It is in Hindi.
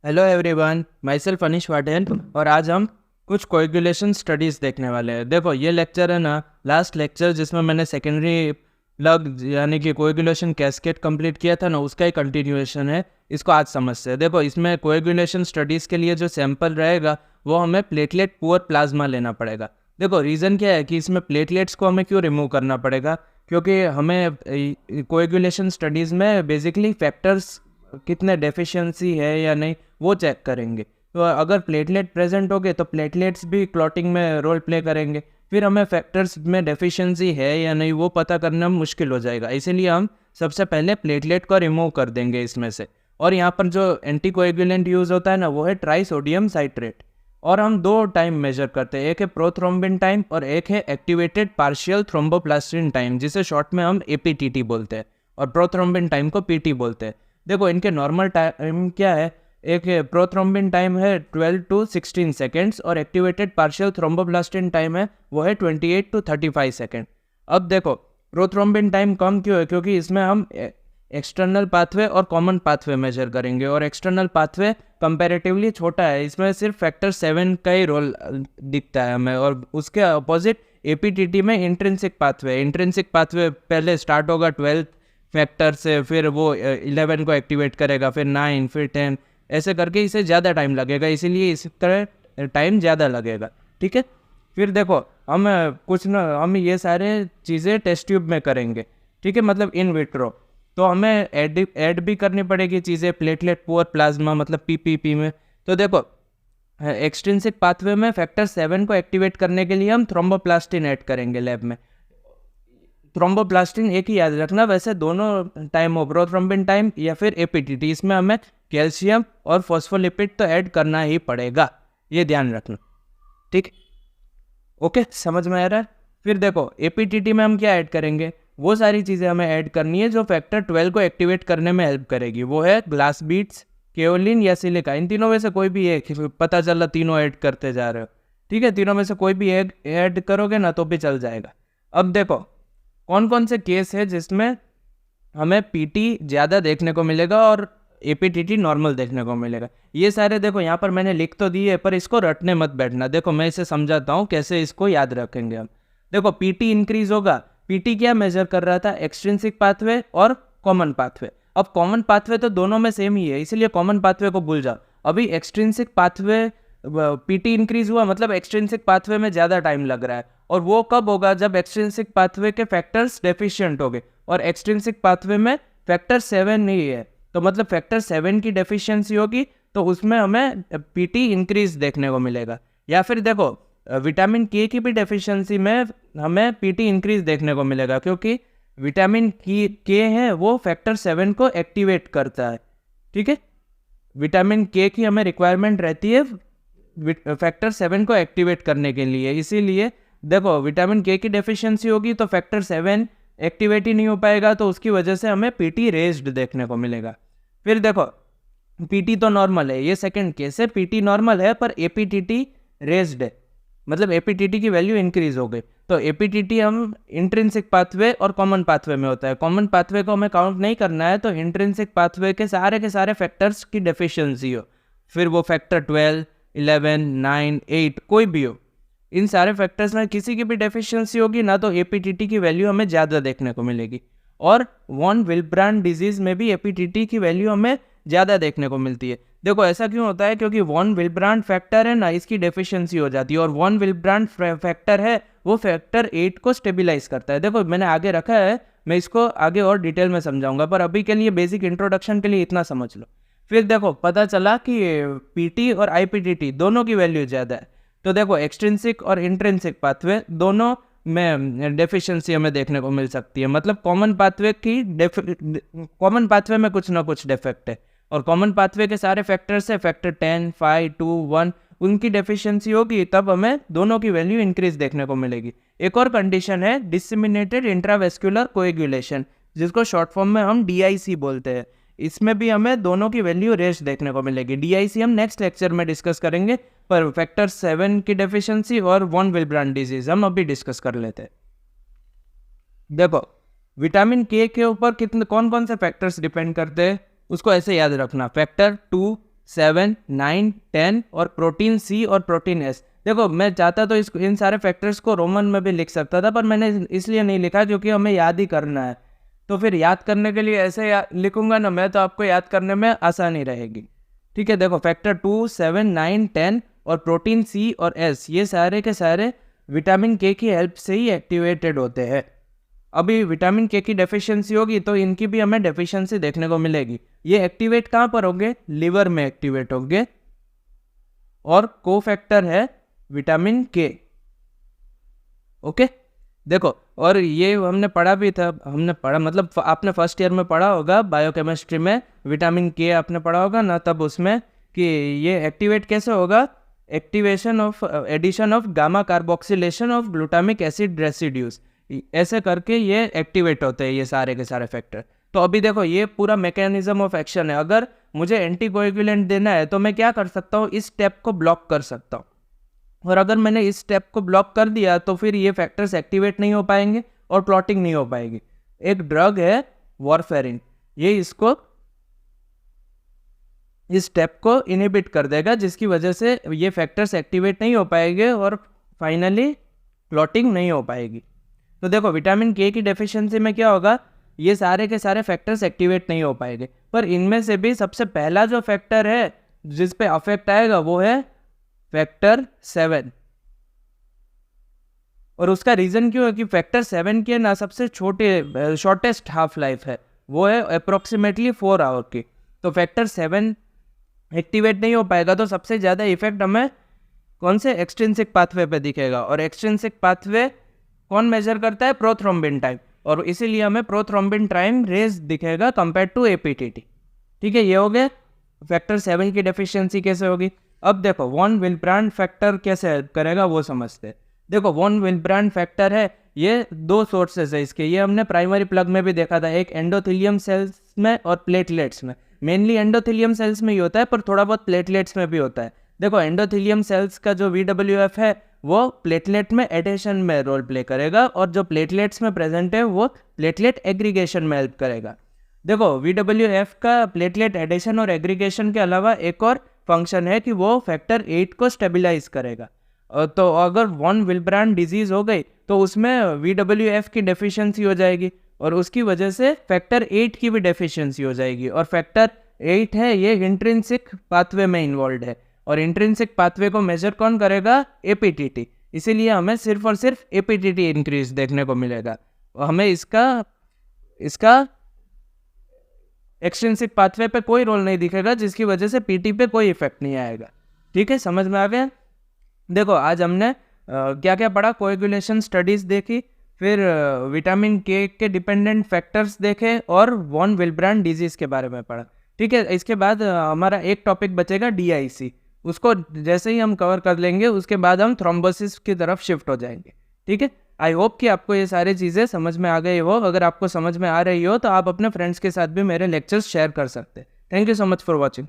हेलो एवरीवन, माई सेल्फ अनिश वाटेन और आज हम कुछ कोएगुलेशन स्टडीज़ देखने वाले हैं। देखो ये लेक्चर है ना, लास्ट लेक्चर जिसमें मैंने सेकेंडरी प्लग यानी कि कोएगुलेशन कैस्केड कंप्लीट किया था ना, उसका ही कंटिन्यूएशन है। इसको आज समझते हैं। देखो इसमें कोएगुलेशन स्टडीज़ के लिए जो सैंपल रहेगा वो हमें प्लेटलेट पुअर प्लाज्मा लेना पड़ेगा। देखो रीज़न क्या है कि इसमें प्लेटलेट्स को हमें क्यों रिमूव करना पड़ेगा, क्योंकि हमें कोएगुलेशन स्टडीज़ में बेसिकली फैक्टर्स कितने डेफिशिएंसी है या नहीं वो चेक करेंगे। तो अगर प्लेटलेट प्रेजेंट हो गए तो प्लेटलेट्स भी क्लॉटिंग में रोल प्ले करेंगे। फिर हमें फैक्टर्स में डेफिशिएंसी है या नहीं वो पता करना मुश्किल हो जाएगा, इसीलिए हम सबसे पहले प्लेटलेट को रिमूव कर देंगे इसमें से। और यहाँ पर जो एंटीकोएगुलेंट यूज़ होता है ना, वो है ट्राइसोडियम साइट्रेट। और हम दो टाइम मेजर करते हैं, एक है प्रोथ्रोम्बिन टाइम और एक है एक्टिवेटेड पार्शियल थ्रोम्बोप्लास्टिन टाइम, जिसे शॉर्ट में हम एपीटीटी बोलते हैं, और प्रोथ्रोम्बिन टाइम को पीटी बोलते हैं। देखो इनके नॉर्मल टाइम क्या है, एक प्रोथ्रोम्बिन टाइम है 12 to 16 सेकेंड्स और एक्टिवेटेड पार्शियल थ्रोम्बोप्लास्टिन टाइम है वो है 28 to 35 सेकेंड। अब देखो प्रोथ्रोम्बिन टाइम कम क्यों है, क्योंकि इसमें हम एक्सटर्नल पाथवे और कॉमन पाथवे मेजर करेंगे, और एक्सटर्नल पाथवे कंपैरेटिवली छोटा है, इसमें सिर्फ फैक्टर 7 का ही रोल दिखता है हमें। और उसके अपोजिट एपीटीटी में इंट्रिंसिक पाथवे पहले स्टार्ट होगा 12 फैक्टर से, फिर वो 11 को एक्टिवेट करेगा, फिर 9, फिर 10, ऐसे करके इसे ज़्यादा टाइम लगेगा, इसीलिए इस तरह टाइम ज़्यादा लगेगा। ठीक है, फिर देखो हम ये सारे चीज़ें टेस्ट ट्यूब में करेंगे। ठीक है, मतलब इन विट्रो। तो हमें ऐड भी करनी पड़ेगी चीज़ें प्लेटलेट पुअर प्लाज्मा मतलब पीपीपी में। तो देखो एक्सट्रिंसिक पाथवे में फैक्टर 7 को एक्टिवेट करने के लिए हम थ्रोम्बोप्लास्टिन ऐड करेंगे लैब में। थ्रोम्बोप्लास्टिन एक ही याद रखना, वैसे दोनों टाइम हो, प्रोथ्रोम्बिन टाइम या फिर एपीटीटी, इसमें हमें कैल्शियम और फॉस्फोलिपिड तो ऐड करना ही पड़ेगा, ये ध्यान रखना। ठीक, ओके, समझ में आ रहा है। फिर देखो एपीटीटी में हम क्या ऐड करेंगे, वो सारी चीज़ें हमें ऐड करनी है जो फैक्टर 12 को एक्टिवेट करने में हेल्प करेगी। वो है ग्लास बीट्स, केओलिन या सिलिका। इन तीनों में से कोई भी एक, पता चला तीनों ऐड करते जा रहे हो। ठीक है, तीनों में से कोई भी एक ऐड करोगे ना तो भी चल जाएगा। अब देखो कौन कौन से केस है जिसमें हमें पीटी ज़्यादा देखने को मिलेगा और एपीटीटी नॉर्मल देखने को मिलेगा। ये सारे देखो यहाँ पर मैंने लिख तो दिए, पर इसको रटने मत बैठना। देखो मैं इसे समझाता हूँ कैसे इसको याद रखेंगे हम। देखो पीटी इंक्रीज होगा, पीटी क्या मेजर कर रहा था, एक्सट्रिंसिक पाथवे और कॉमन पाथवे। अब कॉमन पाथवे तो दोनों में सेम ही है, इसीलिए कॉमन पाथवे को भूल जाओ। अभी एक्सट्रिंसिक पाथवे पीटी इंक्रीज हुआ मतलब एक्सट्रिंसिक पाथवे में ज़्यादा टाइम लग रहा है, और वो कब होगा, जब एक्सट्रिंसिक पाथवे के फैक्टर्स डेफिशिएंट हो गए, और एक्सट्रिंसिक पाथवे में फैक्टर 7 नहीं है, तो मतलब फैक्टर 7 की डेफिशिएंसी होगी, तो उसमें हमें पीटी इंक्रीज देखने को मिलेगा। या फिर देखो विटामिन के की भी डेफिशिएंसी में हमें पीटी इंक्रीज देखने को मिलेगा, क्योंकि विटामिन के है वो फैक्टर 7 को एक्टिवेट करता है। ठीक है, विटामिन के की हमें रिक्वायरमेंट रहती है फैक्टर 7 को एक्टिवेट करने के लिए, इसीलिए देखो विटामिन के की डेफिशिएंसी होगी तो फैक्टर 7 एक्टिवेट ही नहीं हो पाएगा, तो उसकी वजह से हमें पीटी रेज्ड देखने को मिलेगा। फिर देखो पीटी तो नॉर्मल है, ये सेकंड केस है, पीटी नॉर्मल है पर एपीटीटी रेज्ड है, मतलब एपीटीटी की वैल्यू इंक्रीज हो गई। तो एपीटीटी हम इंट्रिंसिक पाथवे और कॉमन पाथवे में होता है। कॉमन पाथवे को हमें काउंट नहीं करना है, तो इंट्रिंसिक पाथवे के सारे फैक्टर्स की डेफिशिएंसी हो, फिर वो फैक्टर 12, 11, 9, 8 कोई भी हो, इन सारे फैक्टर्स में किसी की भी डेफिशिएंसी होगी ना, तो एपीटीटी की वैल्यू हमें ज़्यादा देखने को मिलेगी। और वॉन विल्ब्रांड डिजीज में भी एपीटीटी की वैल्यू हमें ज़्यादा देखने को मिलती है। देखो ऐसा क्यों होता है, क्योंकि वॉन विल्ब्रांड फैक्टर है ना, इसकी डेफिशिएंसी हो जाती है, और वॉन विल्ब्रांड फैक्टर है वो फैक्टर 8 को स्टेबिलाईज करता है। देखो मैंने आगे रखा है, मैं इसको आगे और डिटेल में समझाऊंगा, पर अभी के लिए बेसिक इंट्रोडक्शन के लिए इतना समझ लो। फिर देखो पता चला कि पीटी और आईपीटीटी दोनों की वैल्यू ज़्यादा है, तो देखो एक्सट्रिंसिक और इंट्रिंसिक पाथवे दोनों में डेफिशिएंसी हमें देखने को मिल सकती है। मतलब कॉमन पाथवे में कुछ ना कुछ डिफेक्ट है, और कॉमन पाथवे के सारे फैक्टर्स है फैक्टर 10, 5, 2, 1, उनकी डेफिशिएंसी होगी, तब हमें दोनों की वैल्यू इंक्रीज देखने को मिलेगी। एक और कंडीशन है डिसमिनेटेड इंट्रावेस्कुलर कोएगुलेशन, जिसको शॉर्ट फॉर्म में हम डीआईसी बोलते हैं। इसमें भी हमें दोनों की वैल्यू रेस्ट देखने को मिलेगी। डीआईसी हम नेक्स्ट लेक्चर में डिस्कस करेंगे, पर फैक्टर 7 की डेफिशिएंसी और वॉन विल्ब्रांड डिजीज हम अभी डिस्कस कर लेते हैं। देखो विटामिन के ऊपर कितने कौन कौन से फैक्टर्स डिपेंड करते हैं, उसको ऐसे याद रखना, फैक्टर 2, 7, 9, 10 और प्रोटीन सी और प्रोटीन एस। देखो मैं चाहता तो इन सारे फैक्टर्स को रोमन में भी लिख सकता था, पर मैंने इसलिए नहीं लिखा क्योंकि हमें याद ही करना है। तो फिर याद करने के लिए ऐसे लिखूंगा ना मैं, तो आपको याद करने में आसानी रहेगी। ठीक है, देखो फैक्टर 2, 7, 9, 10 और प्रोटीन सी और एस, ये सारे के सारे विटामिन के की हेल्प से ही एक्टिवेटेड होते हैं। अभी विटामिन के की डेफिशिएंसी होगी तो इनकी भी हमें डेफिशिएंसी देखने को मिलेगी। ये एक्टिवेट कहाँ पर होंगे? लिवर में एक्टिवेट होंगे, और को फैक्टर है विटामिन के। ओके, देखो और ये हमने पढ़ा भी था, हमने पढ़ा मतलब आपने फर्स्ट ईयर में पढ़ा होगा बायोकेमिस्ट्री में, विटामिन के आपने पढ़ा होगा ना तब उसमें, कि ये एक्टिवेट कैसे होगा? Activation of addition of gamma carboxylation of glutamic acid residues, ऐसे करके ये एक्टिवेट होते हैं ये सारे के सारे फैक्टर। तो अभी देखो ये पूरा मैकेनिज्म ऑफ एक्शन है। अगर मुझे एंटीकोएगुलेंट देना है तो मैं क्या कर सकता हूँ? इस स्टेप को ब्लॉक कर सकता हूँ, और अगर मैंने इस स्टेप को ब्लॉक कर दिया तो फिर ये फैक्टर्स एक्टिवेट नहीं हो पाएंगे और क्लॉटिंग नहीं हो पाएगी। एक ड्रग है वारफेरिन, ये इसको इस स्टेप को इनहिबिट कर देगा, जिसकी वजह से ये फैक्टर्स एक्टिवेट नहीं हो पाएंगे और फाइनली क्लॉटिंग नहीं हो पाएगी। तो देखो विटामिन के की डेफिशिएंसी में क्या होगा? ये सारे के सारे फैक्टर्स एक्टिवेट नहीं हो पाएंगे, पर इनमें से भी सबसे पहला जो फैक्टर है जिस पे अफेक्ट आएगा वो है फैक्टर 7। और उसका रीज़न क्यों है कि फैक्टर 7 के ना सबसे शॉर्टेस्ट हाफ लाइफ है, वो है अप्रोक्सीमेटली 4 आवर की। तो फैक्टर 7 एक्टिवेट नहीं हो पाएगा तो सबसे ज़्यादा इफेक्ट हमें कौन से एक्सट्रिंसिक पाथवे पे दिखेगा, और एक्सट्रिंसिक पाथवे कौन मेजर करता है? प्रोथ्रोम्बिन टाइम, और इसीलिए हमें प्रोथ्रोम्बिन टाइम रेज दिखेगा कंपेयर टू एपीटीटी। ठीक है, ये हो गया फैक्टर 7 की डेफिशिएंसी कैसे होगी। अब देखो वॉन विल्ब्रांड फैक्टर कैसे हेल्प करेगा वो समझते हैं। देखो वॉन विल्ब्रांड फैक्टर है, ये दो सोर्सेज है इसके, ये हमने प्राइमरी प्लग में भी देखा था, एक एंडोथेलियम सेल्स में और प्लेटलेट्स में। मेनली एंडोथेलियम सेल्स में ही होता है, पर थोड़ा बहुत प्लेटलेट्स में भी होता है। देखो एंडोथेलियम सेल्स का जो VWF है वो प्लेटलेट में एडेशन में रोल प्ले करेगा, और जो प्लेटलेट्स में प्रेजेंट है वो प्लेटलेट एग्रीगेशन में हेल्प करेगा। देखो VWF का प्लेटलेट एडेशन और एग्रीगेशन के अलावा एक और फंक्शन है कि वो फैक्टर 8 को स्टेबलाइज करेगा। तो अगर वॉन विल्ब्रांड डिजीज हो गई तो उसमें VWF की डेफिशिएंसी हो जाएगी, और उसकी वजह से फैक्टर 8 की भी डेफिशिएंसी हो जाएगी। और फैक्टर 8 है ये इंट्रिंसिक पाथवे में इन्वॉल्व है, और इंट्रिंसिक पाथवे को मेजर कौन करेगा? एपीटीटी। इसीलिए हमें सिर्फ और सिर्फ एपीटीटी इंक्रीज देखने को मिलेगा, और हमें इसका एक्सट्रिंसिक पाथवे पे कोई रोल नहीं दिखेगा, जिसकी वजह से पीटी पे कोई इफेक्ट नहीं आएगा। ठीक है, समझ में आ गया? देखो आज हमने क्या क्या पढ़ा? कोएगुलेशन स्टडीज देखी, फिर विटामिन के डिपेंडेंट फैक्टर्स देखे, और वॉन विल्ब्रांड डिजीज के बारे में पढ़ा। ठीक है, इसके बाद हमारा एक टॉपिक बचेगा DIC, उसको जैसे ही हम कवर कर लेंगे उसके बाद हम थ्रोम्बोसिस की तरफ शिफ्ट हो जाएंगे। ठीक है, आई होप कि आपको ये सारी चीज़ें समझ में आ गई हो। अगर आपको समझ में आ रही हो तो आप अपने फ्रेंड्स के साथ भी मेरे लेक्चर्स शेयर कर सकते हैं। Thank you so much for watching.